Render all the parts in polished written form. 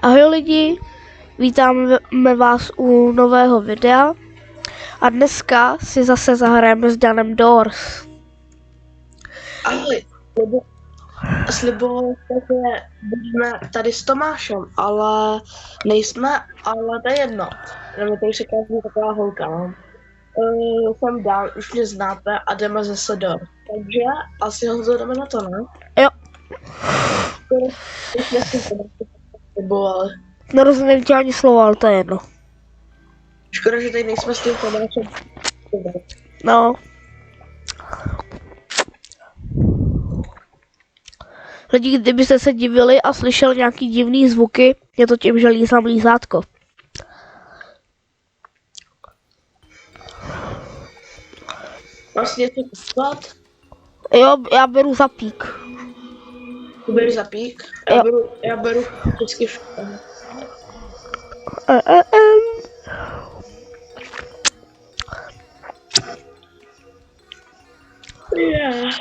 Ahoj lidi, vítáme vás u nového videa a dneska si zase zahrajeme s Danem Doors. Ahoj, sliboval jste, že budeme tady s Tomášem, ale nejsme, ale to je jedno. Jenom tady se každý taková holka, no. Jsem Dan, už mě znáte a jdeme zase do. Takže asi ho jdeme na to, ne? Jo. Už jsme si slibovali. Nerozumím ti ani slovo, ale to je jedno. Škoda, že tady nejsme s tím Tomášem. No. Lidi, kdybyste se divili a slyšeli nějaký divný zvuky, je to tím, že lízám lízátko. Vlastně něco kupovat? Jo, já beru zapík. Ty bereš zapík? Já beru vždycky všechno. Yeah.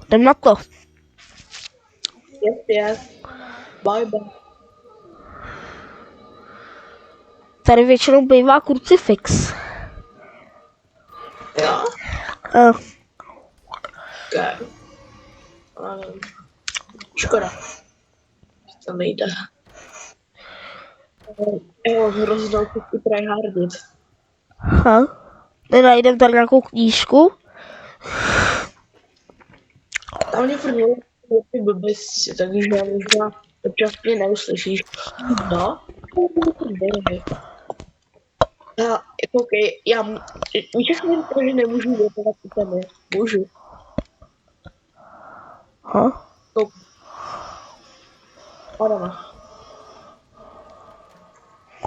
Jdem na to. Yes. Bye. Tady většinou bývá krucifix. Jo? Okay. Škoda. To nejde. Jo, hroznou si tryhardit. Nenajdem tady nějakou knížku. Tam mě furt ty blběsci, takže možná občas mě neuslyšíš. No? Víš, jak mi to, že nemůžu větovat ty temy? Můžu. Ano.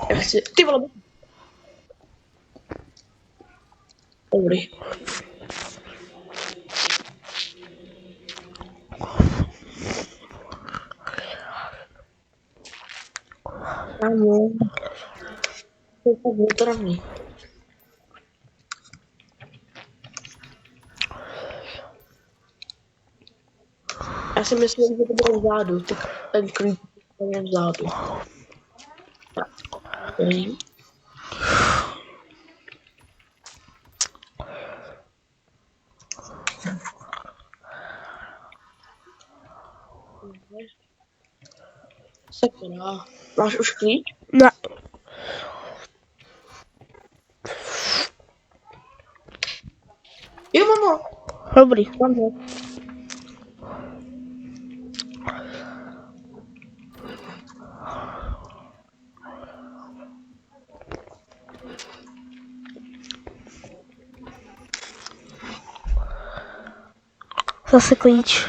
Já chci, ty vole. Dobrý. Ano. To je tak otravný. Já si myslím, že to bylo vzadu, ten klíč je vzadu. Tak, nevím. Sakra, máš už klíč? Ne. Jo, mamo. Dobrý. Mám ho. Zase klíč.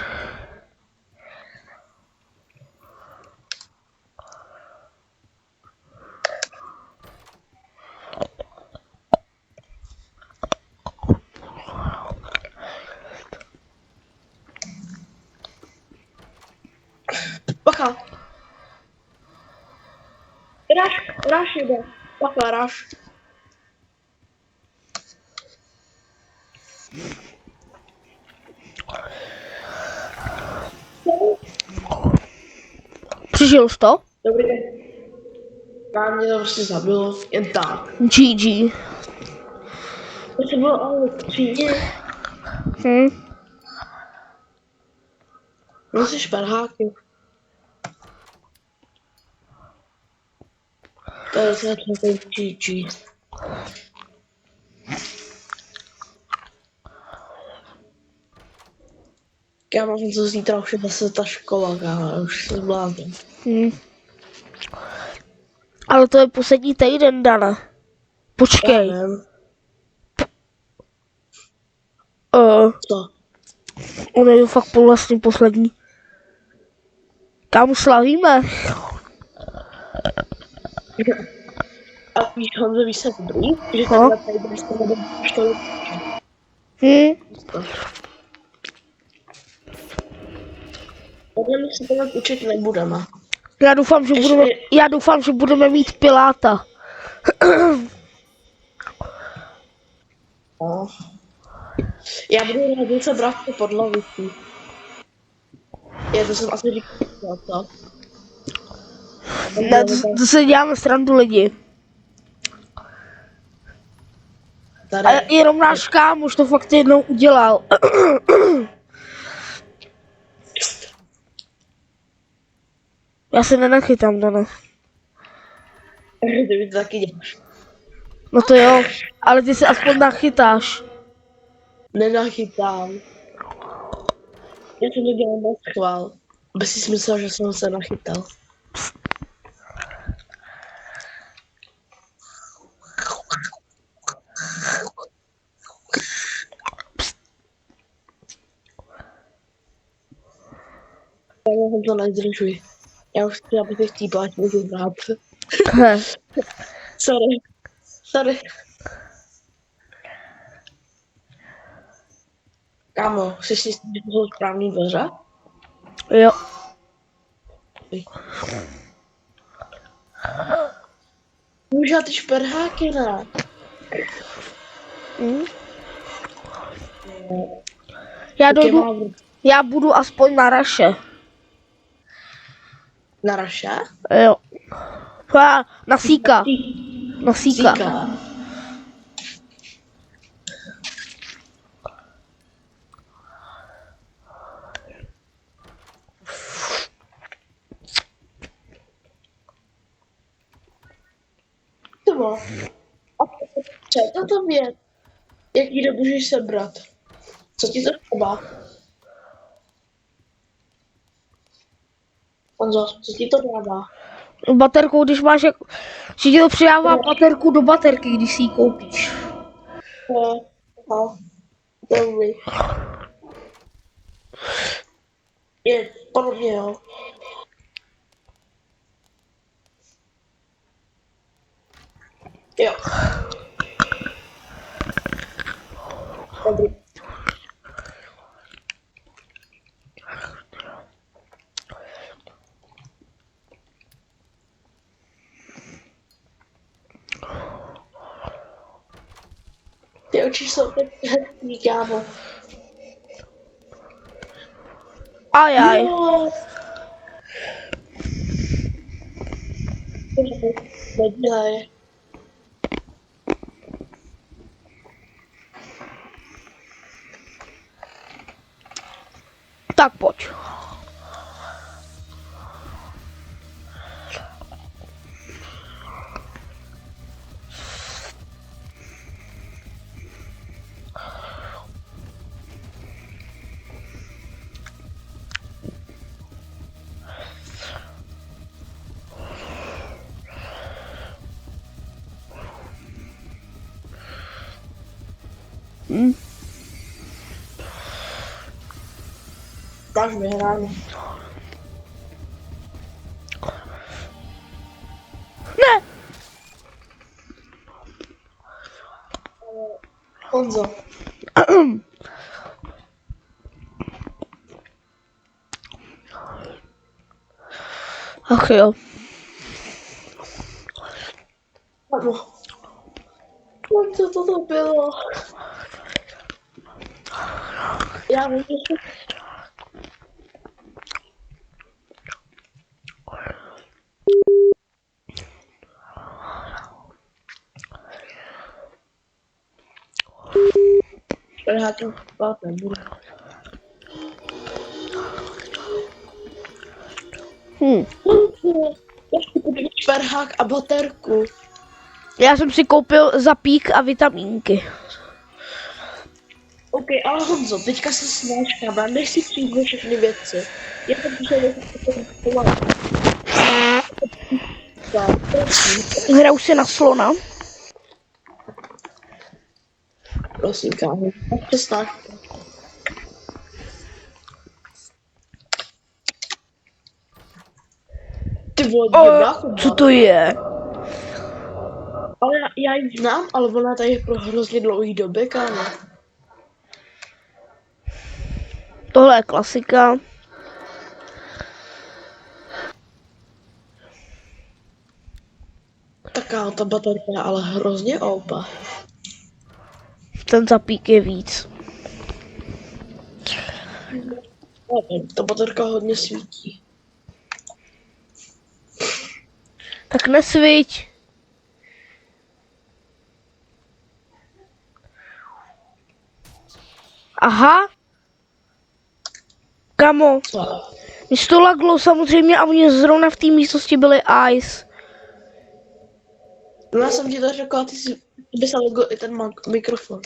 Bacha. Ráš jde. Bacha, ráš. Přežil jsi to? Dobrý den. Nám mě to prostě zabilo, jen tak. GG. To se bylo ale třídě. No jsi šperháky. To je zase takový GG. Já mám to zítra už je zase ta škola, kámo, už se zblázním. Ale to je poslední týden, Dana. Počkej. Co? On je fakt vlastně poslední. Kam slavíme? A víš, Honzo, víš se dobrý? Že tenhle týden jste nebyl v škole. Podle mě se tenhle učit nebudeme. Já doufám, že budeme mít Piláta. No. Já budu rád, že se brát pod lavicí. Já to jsem asi říkal, co? Ne, to se děláme srandu lidi. A Tady. jenom náš kámoš to fakt jednou udělal. Já se nenachytám, Dane. Ty to taky děláš. No to jo, ale ty se aspoň nachytáš. Nenachytám. Já jsem to dělal na schvál. Aby si myslel, že jsem se nachytal. Já jsem to nezdržuji. Já už chci, aby se chtípala, ať můžu hrát. Sorry. Kámo, jsi si jistý, že to jsou správný dveře? Jo. Můžu ty šperháky, ne? Já budu aspoň na Raše. Na Raše? Jo. Na Síka. Na Síka. Co je to tam věc? Jaký nemůžeš sebrat? Co ti to třeba? Honzo, co ti to dává? Baterku, když máš, že ti to přidává baterku do baterky, když si ji koupíš. No, dobrý. Je, podobně jo. Jo. Dobrý. Ty oči jsou tak hezký, kámo. Ajaj. No. Nedělej. Tak pojď. Dáš mi hráno. Ne. Honzo. Ach jo. Co to bylo? Já vím, že šperhákem spát nebudu. Ještě podívej šperhák a baterku. Já jsem si koupil zapík a vitamínky. OK, ale Honzo, teďka se snáš kámo, než si přijde všechny věci. Já jsem přišel Hraju si na slona. Prosím, kámo, tak přestáš. Ty vole, Co to je? Ale já ji znám, ale ona tady je pro hrozně dlouhý doby, kámo. Tohle je klasika. Taká ta baterka je ale hrozně OP. Ten zapík je víc. Ta baterka hodně svítí. Tak nesviť. Aha. Kamo, Co? mě to laglo samozřejmě a oni zrovna v té místnosti byly ice. No já jsem ti to řekl, a ty by se logo i ten mikrofon.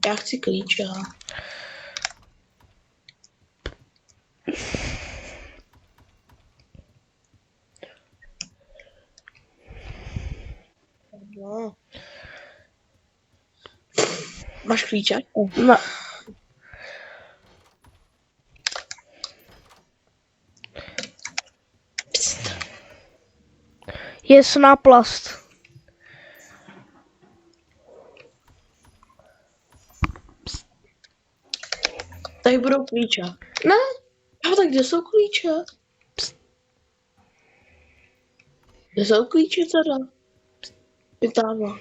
Já chci klíče. No. Máš klíče? No. Je náplast. Tady budou klíče. Ne? A tak kde jsou klíče? Kde jsou klíče teda? Vytáhla.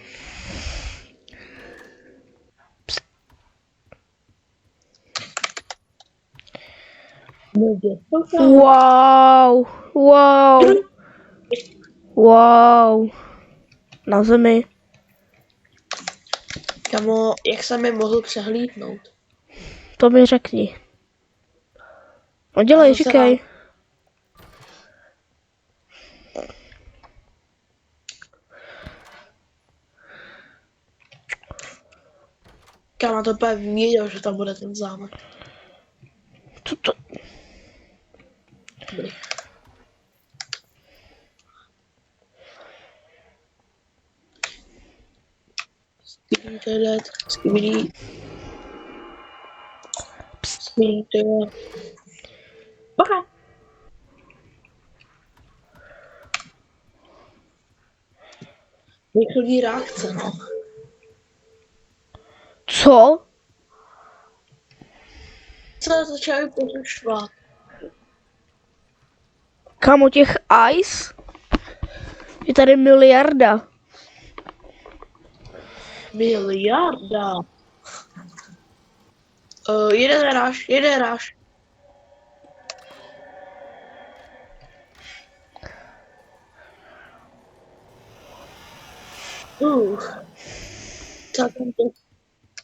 No, kde jsou tam? Wow. Wow. Wow. Na zemi. Kamo, jak jsem je mohl přehlídnout? To mi řekni. No dělej, Já to říkej. Kamo, to úplně věděl, že tam bude ten zámek. Co to? Dobrý. Skibidi. Bacha. Jak chodí reakce, no. Co? Co začali pořešovat? Kamo, těch ice? Je tady miliarda. Miliarda. Jeden ráž. Tak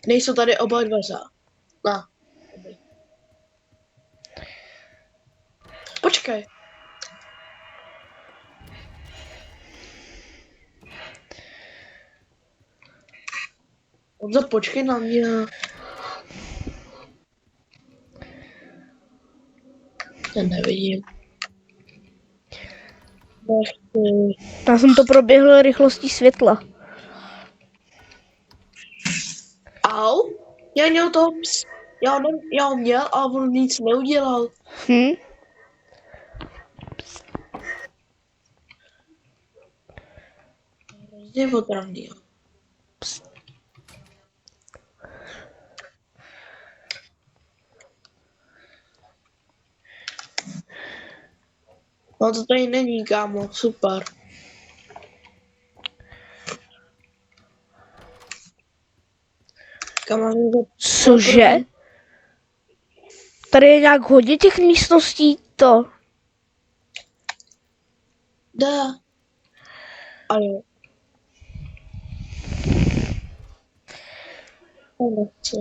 nejsou tady oba dveře. No. Počkej. Honzo, počkej na mě. Já nevidím. Já jsem to proběhl rychlostí světla. Au? Já měl toho já ho měl, ale on nic neudělal. Hrozně otravný. No to tady není, kámo, super. Kámo, Cože? Tady je nějak hodně těch místností, to. Jde. A jo. Nechci.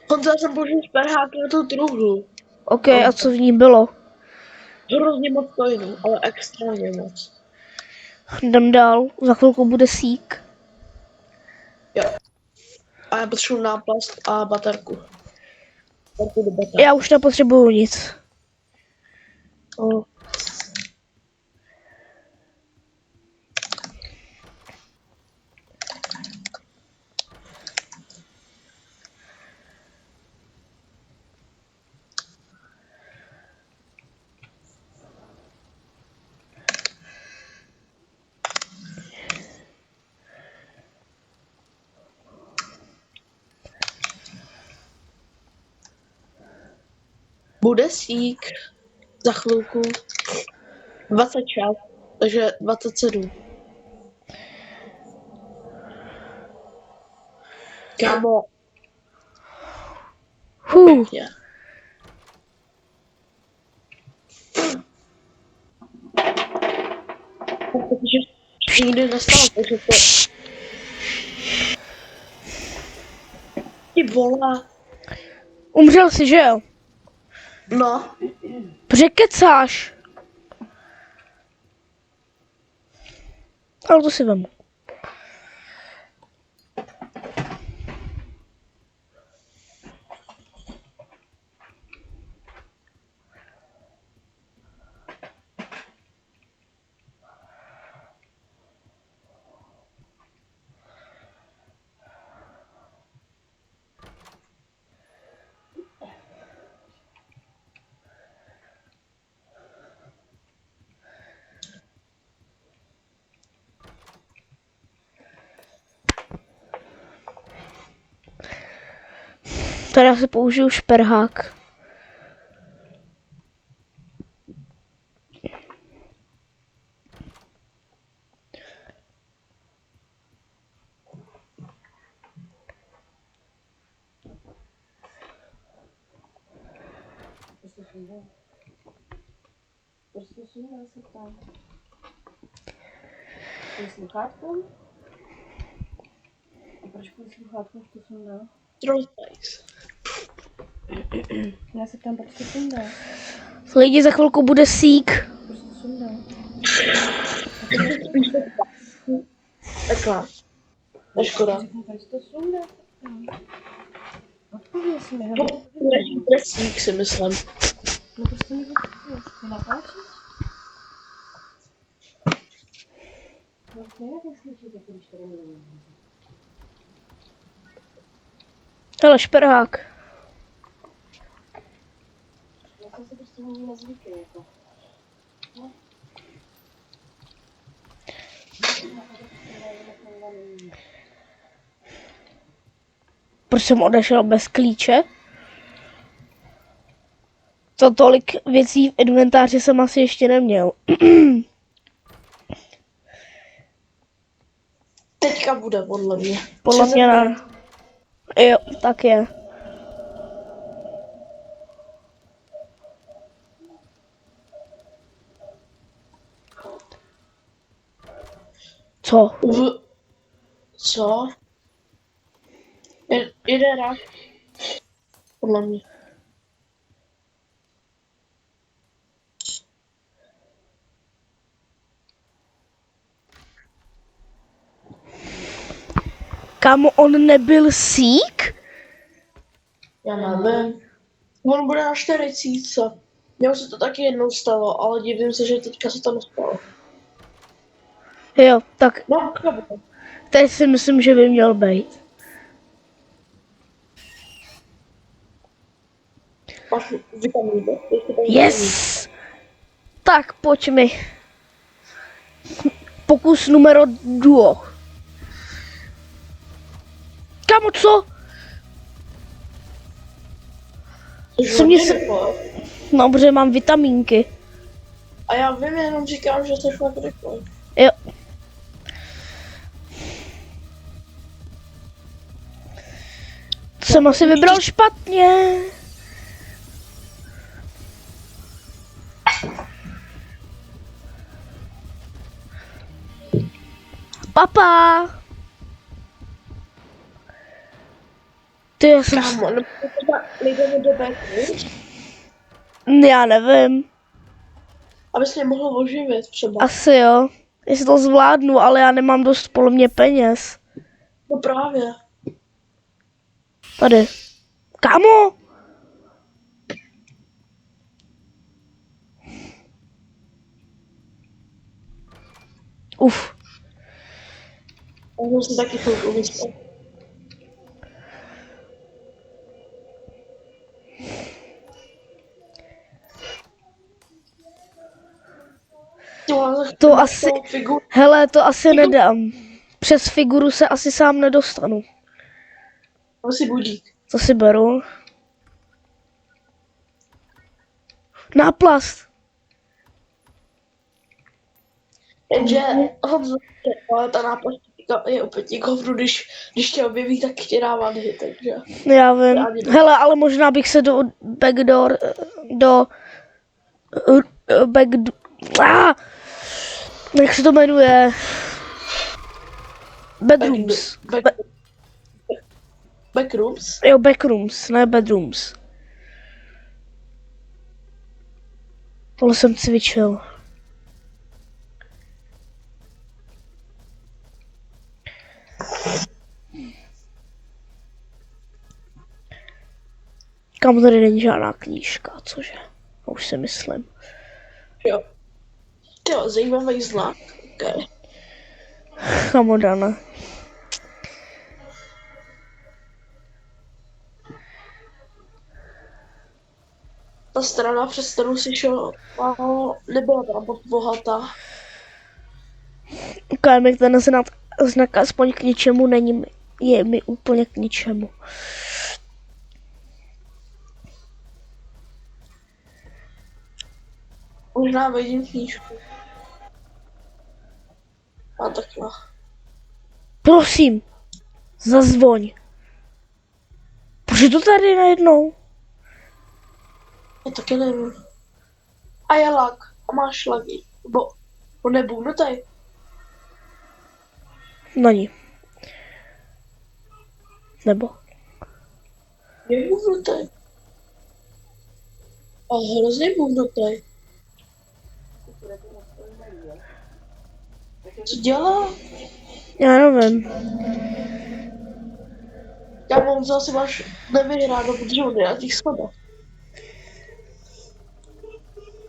Honza, já jsem použil sperhák na tu truhlu. OK, a co v ní bylo? Hrozně moc coinů, ale extrémně moc. Jdem dál, za chvilku bude sík. Jo. A já potřebuji náplast a baterku. Baterku do baterky. Já už nepotřebuju nic. Oh. Bude sík za chvilku 26, takže 27. Kámo, je. Protože nikdy nestalo, takže to... Ty vole. Umřel jsi, že jo? No, Protože kecáš. Ale to si vemu. Tady asi použiju šperhák. Proč to sundá, se ptám? Kvůli sluchátku? A proč kvůli sluchátku to sundá? Trollface. Já se ptám, proč to sundá? Lidi, za chvilku bude sík. Proč to sundá? Takhle. To je škoda. Řekni, proč to sundá? Odpověz mi, No, nebo? bude sík, si myslím. No prostě mi odpověz. Ty napáčíš? No, nejak neslyšíte, když tady mluvím. Hele, šperhák. Já jsem se prostě nikdy nezvyklý, jako. No. Proč jsem odešel bez klíče? To tolik věcí v inventáři jsem asi ještě neměl. Teďka bude, podle mě. Podle mě ne. Jo, tak je. Co? Co? Jede rak. Podle mě. Kámo, on nebyl sík? Já nevím. On bude na 40, co? Mně už se to taky jednou stalo, ale divím se, že teďka se to nestalo. Jo, tak No, bude. teď si myslím, že by měl být. Máš vitamíny. Yes! Tak, pojď mi. Pokus numero 2. Kámo, co? Co mě se... No, protože mám vitamínky. A já vím, jenom říkám, že jsi fakt rychle. Jo. Jsem asi vybral špatně. Papa. Ty, já jsem... Kámo, nejdeme do Becky, Já nevím. abys mě mohl oživit třeba. Asi jo. Jestli to zvládnu, ale já nemám dost podle mě peněz. No právě. Tady. Kámo! Uf. Já jsem si taky chvilku myslel. To asi... Hele, to asi nedám. Přes figuru se asi sám nedostanu. Asi budík. To si beru. Náplast. Jenže Honzo, ale ta náplast je úplně hovnu, když tě objeví, tak tě dává hit, takže... Já vím. Hele, ale možná bych se do backdoor, backdoor, jak se to jmenuje? Bedrooms. Backrooms? Jo, backrooms, ne bedrooms. Tohle jsem cvičil. Kam tady není žádná knížka, cože? Už si myslím. Jo. Jo, zajímavý znak. Okay. Kamodana. Ta strana, přes kterou si šel, nebyla tam bohatá. Ukážeme, jak ten znak aspoň k ničemu není, je mi úplně k ničemu. Možná vidím knížku. A takhle. Prosím, zazvoň. Proč to tady najednou? Já taky nevím. A je lag. A máš lagy. Bo on je bugnutej. Není. Nebo? Je bugnutej. A hrozně bugnutej. Co dělá? Já nevím. Já mám zase máš nevyhráno, protože on je na těch schodech.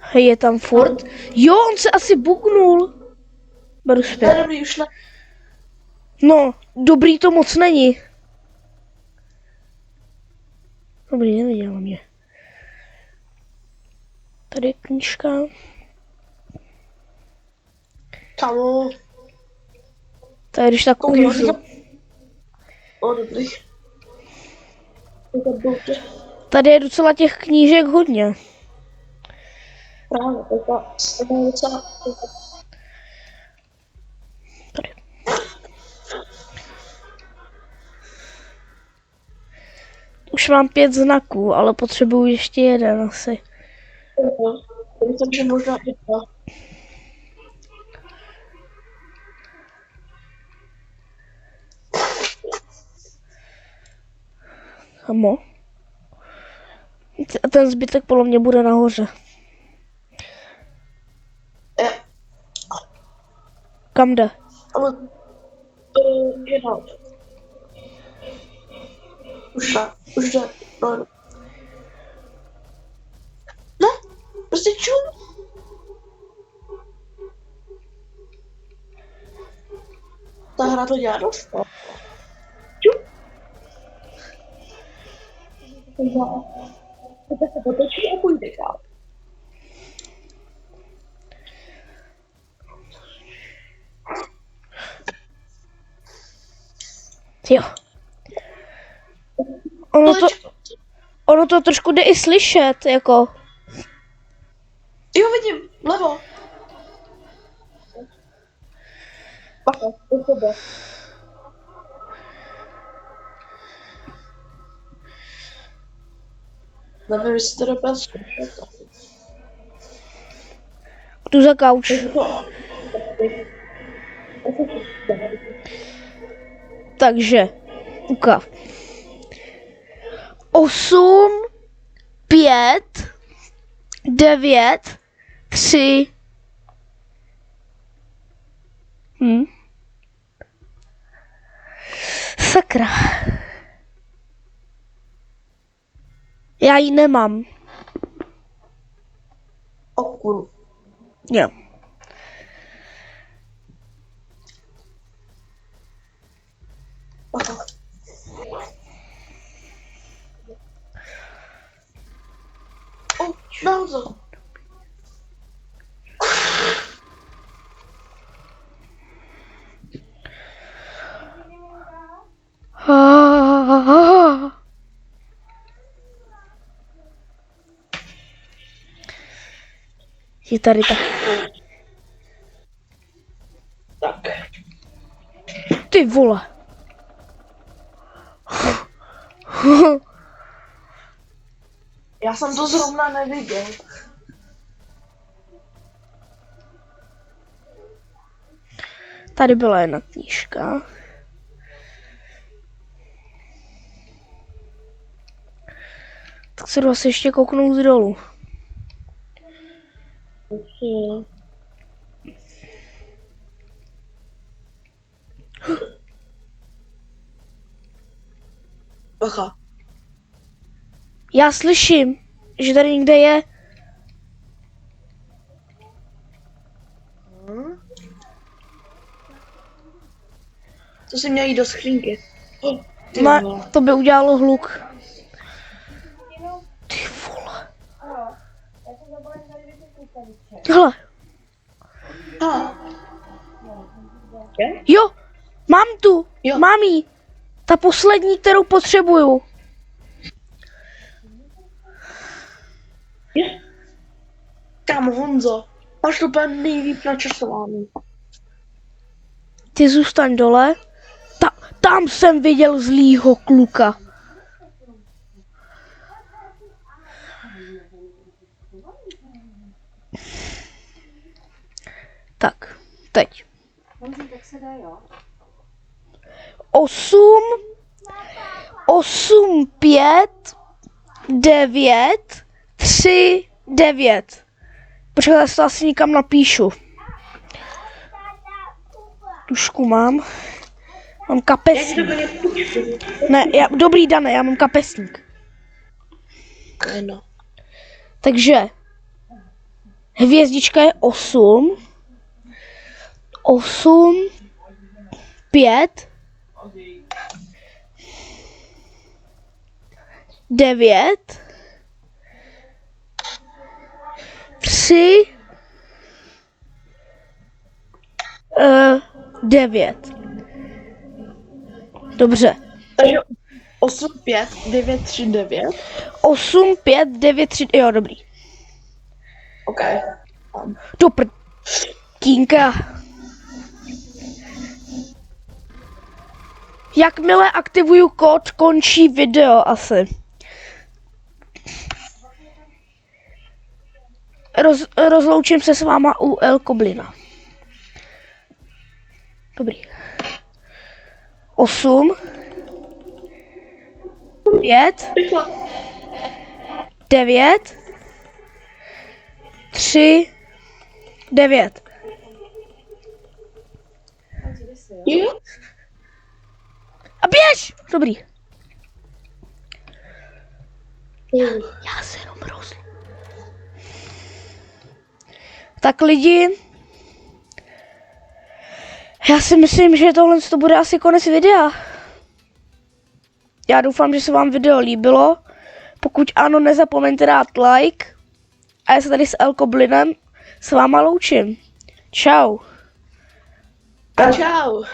Hej, je tam furt. Jo, on se asi buknul. Beru zpět. Ne, dobrý, už ne. No, dobrý to moc není. Dobrý, neviděl mě. Tady je knížka. Kamo. Tady když tak umřu. O, dobrý. Tady je docela těch knížek hodně. Právě, to je docela... Tady. Už mám 5 znaků, ale potřebuju ještě jeden asi. Myslím, že možná i dva. Amo. A ten zbytek podle mě bude nahoře. Kam jde? Ale... Jenom. Už jde. No. Ne, prostě čum. Ta hra to dělá dost. Čum. To se potočí a půjde dál. Jo. Ono to trošku jde i slyšet, jako. Jo, vidím, levo. Bacha, do sebe. Nevím, jestli to dopadne zkoušet. Jdu za kauč. Takže, uka. 8, 5, 9, 3. Sakra. Já ji nemám. O kurva. Jo. Aha. O, nahoře. Je tady tak. Tak. Ty vole. Já jsem to zrovna neviděl. Tady byla jedna knížka. Tak se jdu asi ještě kouknout z dolů. Bacha. Já slyším, že tady někde je. To si měl jít do skřínky. Ty Ne, vole. to by udělalo hluk. Ty vole. Hele, Je? jo, mám tu, Jo. mám jí. Ta poslední, kterou potřebuju. Je. Kámo Honzo, máš to úplně nejlíp načasovaný. Ty zůstaň dole. Tam jsem viděl zlýho kluka. Tak, teď. Tak se dá, jo? 8, 5, 9, 3, 9. Počkej, já si to asi někam napíšu. Tušku mám. Mám Jak to kapesník. bude půjčku? Ne, dobrý Dane, já mám kapesník. No. Takže hvězdička je 8, 5, 9, 3, 9. Dobře. Takže 8, 5, 9, 3, 9. 8, 5, 9, 3, jo, dobrý. OK. Do Kínka. Jakmile aktivuju kód, končí video asi. Rozloučím se s váma u El Koblina. Dobrý. 8, 5, 9, 3, 9. Jo? A běž! Dobrý. Já se jenom rozlu. Tak lidi, já si myslím, že tohle to bude asi konec videa. Já doufám, že se vám video líbilo. Pokud ano, nezapomeňte dát like. A já se tady s El Koblinem s váma loučím. Čau. Čau.